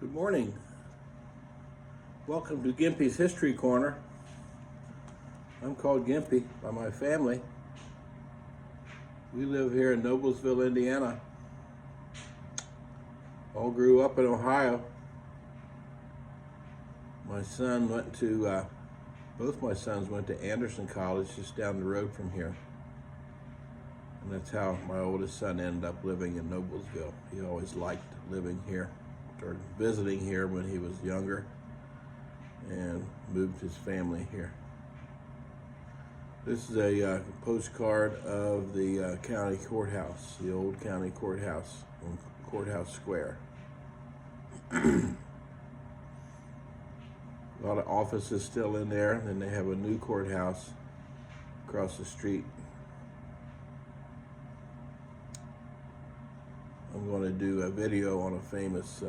Good morning. Welcome to Gimpy's History Corner. I'm called Gimpy by my family. We live here in Noblesville, Indiana. All grew up in Ohio. My son went to, both my sons went to Anderson College just down the road from here. And that's how my oldest son ended up living in Noblesville. He always liked living here. Started visiting here when he was younger and moved his family here. This is a postcard of the county courthouse, the old county courthouse on Courthouse Square. A lot of offices still in there, and then they have a new courthouse across the street. I'm going to do a video on a famous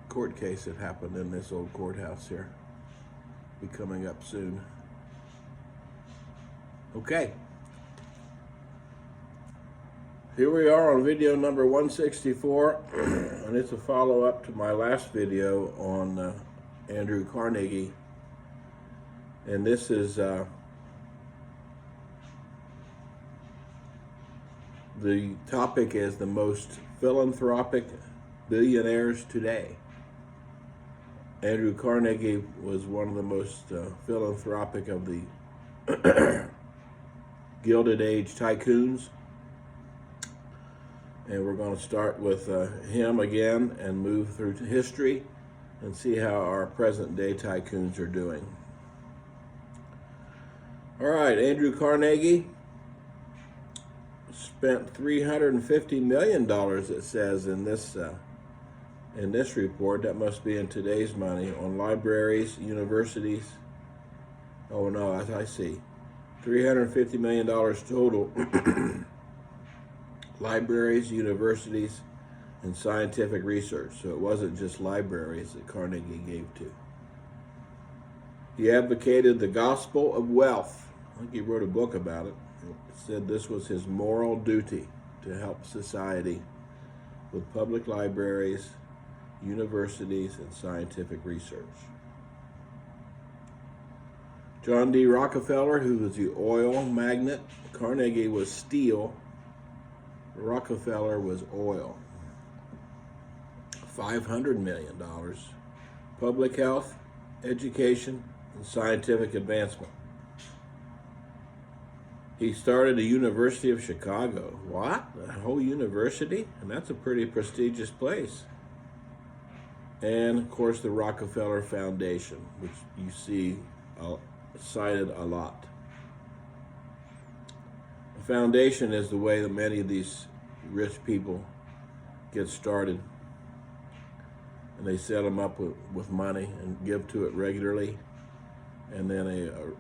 court case that happened in this old courthouse here. Be coming up soon. Okay. Here we are on video number 164, and it's a follow-up to my last video on Andrew Carnegie. And this is the topic is the most philanthropic billionaires today. Andrew Carnegie was one of the most philanthropic of the Gilded Age tycoons. And we're going to start with him again and move through to history and see how our present day tycoons are doing. All right, Andrew Carnegie spent $350 million, it says in this report. That must be in today's money, on libraries, universities. Oh no, as I see, $350 million total. Libraries, universities, and scientific research. So it wasn't just libraries that Carnegie gave to. He advocated the gospel of wealth. I think he wrote a book about it. It said this was his moral duty to help society with public libraries, universities, and scientific research. John D. Rockefeller, who was the oil magnate. Carnegie was steel. Rockefeller was oil. $500 million. Public health, education, and scientific advancement. He started the University of Chicago. What? A whole university? And that's a pretty prestigious place. And of course the Rockefeller Foundation, which you see cited a lot. The foundation is the way that many of these rich people get started. And they set them up with money and give to it regularly. And then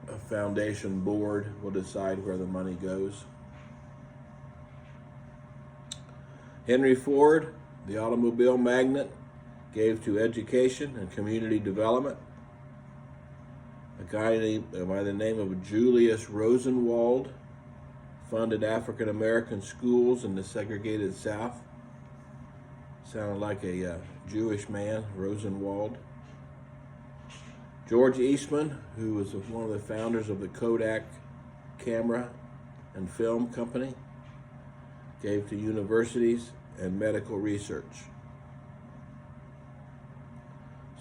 a foundation board will decide where the money goes. Henry Ford, the automobile magnate, gave to education and community development. A guy by the name of Julius Rosenwald funded African American schools in the segregated South. Sounded like a Jewish man, Rosenwald. George Eastman, who was one of the founders of the Kodak camera and film company, gave to universities and medical research.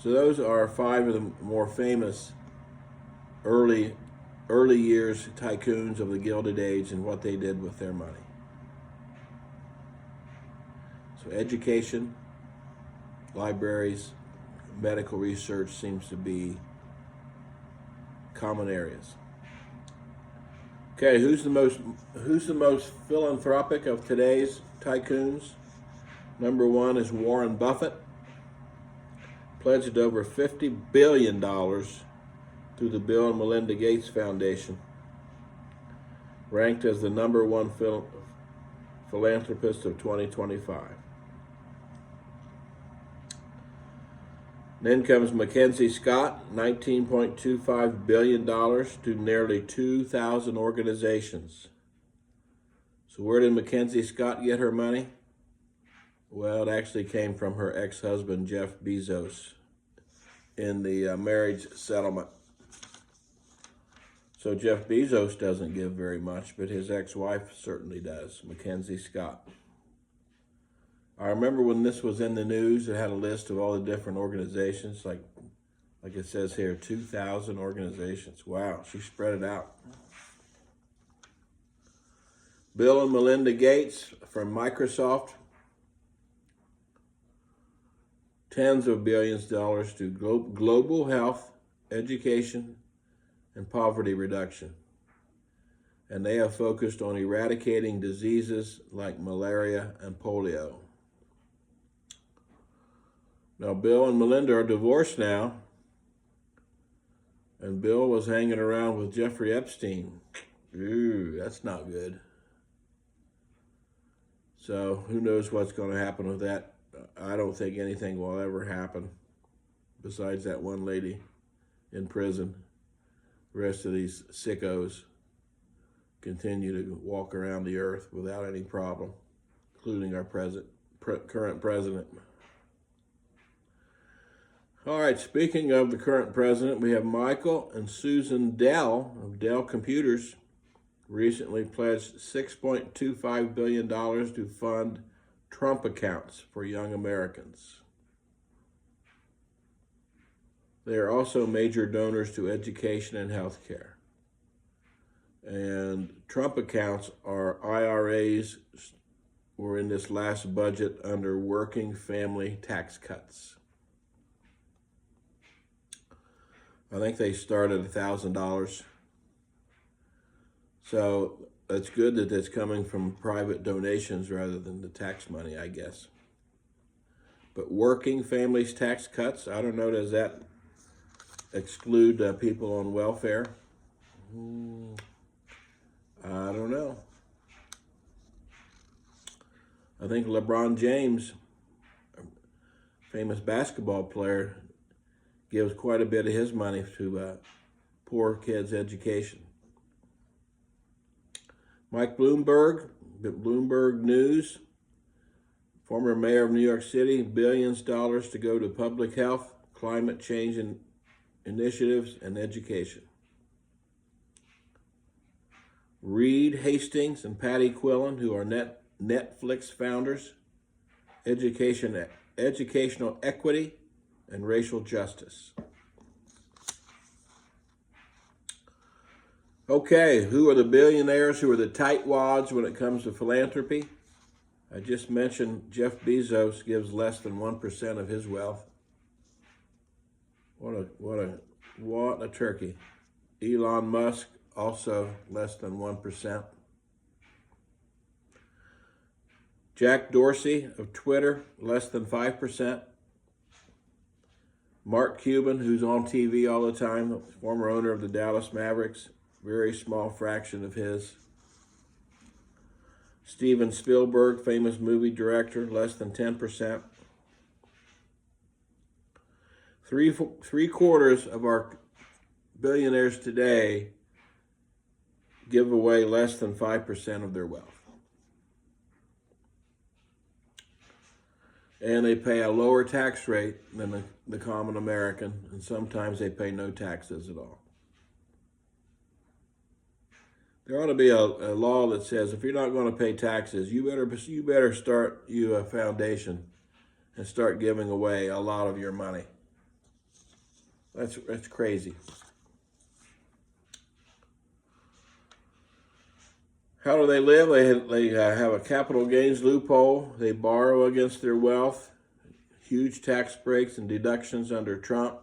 So those are 5 of the more famous early years tycoons of the Gilded Age and what they did with their money. So education, libraries, medical research seems to be common areas. Okay, who's the most philanthropic of today's tycoons? Number 1 is Warren Buffett. Pledged over $50 billion through the Bill and Melinda Gates Foundation. Ranked as the number 1 philanthropist of 2025. Then comes Mackenzie Scott, $19.25 billion to nearly 2,000 organizations. So where did Mackenzie Scott get her money? Well, it actually came from her ex-husband, Jeff Bezos, in the marriage settlement. So Jeff Bezos doesn't give very much, but his ex-wife certainly does, Mackenzie Scott. I remember when this was in the news, it had a list of all the different organizations, like it says here, 2,000 organizations. Wow, she spread it out. Bill and Melinda Gates from Microsoft, tens of billions of dollars to global health, education, and poverty reduction. And they have focused on eradicating diseases like malaria and polio. Now, Bill and Melinda are divorced now, and Bill was hanging around with Jeffrey Epstein. Ooh, that's not good. So who knows what's going to happen with that. I don't think anything will ever happen besides that one lady in prison. The rest of these sickos continue to walk around the earth without any problem, including our current president. All right, speaking of the current president, we have Michael and Susan Dell of Dell Computers recently pledged $6.25 billion to fund Trump accounts for young Americans. They are also major donors to education and health care. And Trump accounts are IRAs, were in this last budget under working family tax cuts. I think they start at $1,000. So it's good that it's coming from private donations rather than the tax money, I guess. But working families tax cuts, I don't know, does that exclude people on welfare? I don't know. I think LeBron James, famous basketball player, gives quite a bit of his money to poor kids' education. Mike Bloomberg, Bloomberg News, former mayor of New York City, billions of dollars to go to public health, climate change initiatives, and education. Reed Hastings and Patty Quillen, who are Netflix founders, educational equity, and racial justice. Okay, who are the billionaires who are the tightwads when it comes to philanthropy? I just mentioned Jeff Bezos gives less than 1% of his wealth. What a turkey. Elon Musk, also less than 1%. Jack Dorsey of Twitter, less than 5%. Mark Cuban, who's on TV all the time, former owner of the Dallas Mavericks, very small fraction of his. Steven Spielberg, famous movie director, less than 10%. Three-quarters of our billionaires today give away less than 5% of their wealth. And they pay a lower tax rate than the common American, and sometimes they pay no taxes at all. There ought to be a law that says if you're not going to pay taxes, you better start a foundation and start giving away a lot of your money. That's crazy. How do they live? They have a capital gains loophole. They borrow against their wealth. Huge tax breaks and deductions under Trump.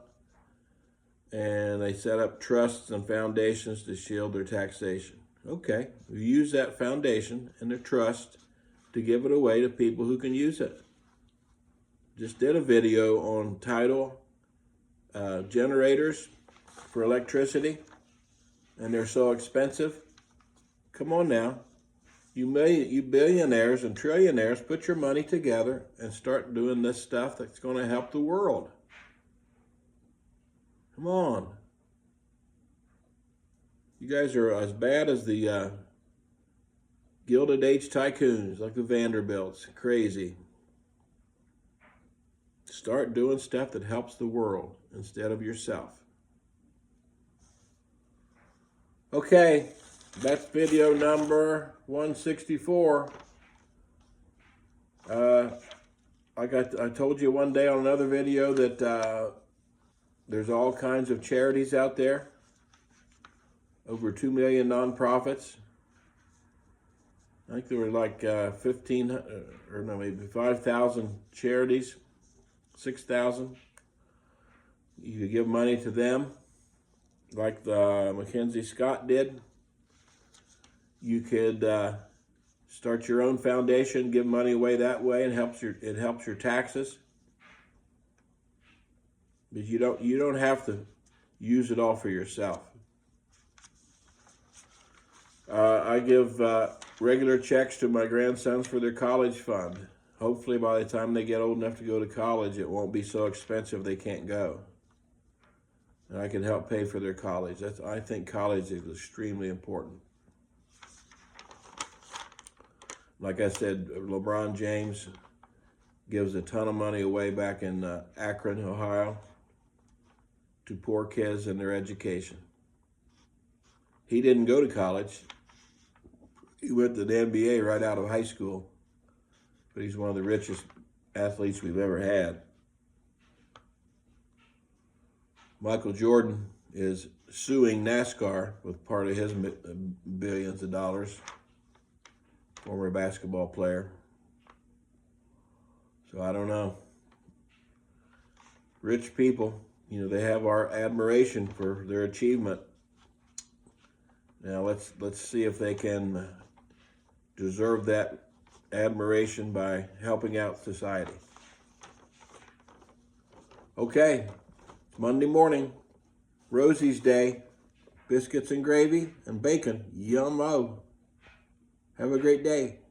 And they set up trusts and foundations to shield their taxation. Okay, we use that foundation and their trust to give it away to people who can use it. Just did a video on tidal generators for electricity, and they're so expensive. Come on now, you billionaires and trillionaires, put your money together and start doing this stuff that's going to help the world. Come on. You guys are as bad as the Gilded Age tycoons, like the Vanderbilts. Crazy. start doing stuff that helps the world instead of yourself. Okay, that's video number 164. I told you one day on another video that there's all kinds of charities out there. Over 2 million nonprofits. I think there were like 5,000 charities, 6,000. You could give money to them, like the Mackenzie Scott did. You could start your own foundation, give money away that way, and it helps your taxes. But you don't have to use it all for yourself. I give regular checks to my grandsons for their college fund. Hopefully by the time they get old enough to go to college, it won't be so expensive they can't go. And I can help pay for their college. I think college is extremely important. Like I said, LeBron James gives a ton of money away back in Akron, Ohio, to poor kids and their education. He didn't go to college. He went to the NBA right out of high school, but he's one of the richest athletes we've ever had. Michael Jordan is suing NASCAR with part of his billions of dollars, former basketball player. So I don't know. Rich people, they have our admiration for their achievement. Now let's see if they can deserve that admiration by helping out society. Okay, it's Monday morning, Rosie's Day, biscuits and gravy and bacon, yummo. Have a great day.